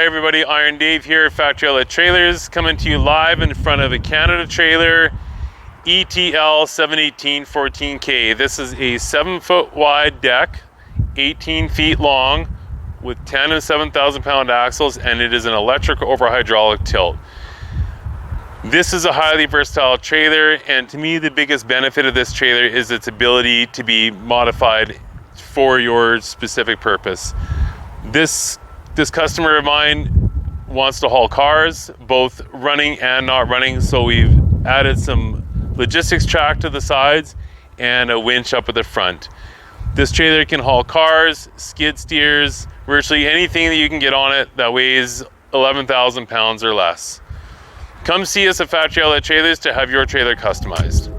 everybody, Iron Dave here at Factory Outlet Trailers, coming to you live in front of a Canada trailer ETL 718 14K. This is a 7-foot wide deck, 18 feet long, with 10 and 7,000 pound axles, and it is an electric over hydraulic tilt. This is a highly versatile trailer, and to me the biggest benefit of this trailer is its ability to be modified for your specific purpose. This customer of mine wants to haul cars, both running and not running, so we've added some logistics track to the sides and a winch up at the front. This trailer can haul cars, skid steers, virtually anything that you can get on it that weighs 11,000 pounds or less. Come see us at Factory Outlet Trailers to have your trailer customized.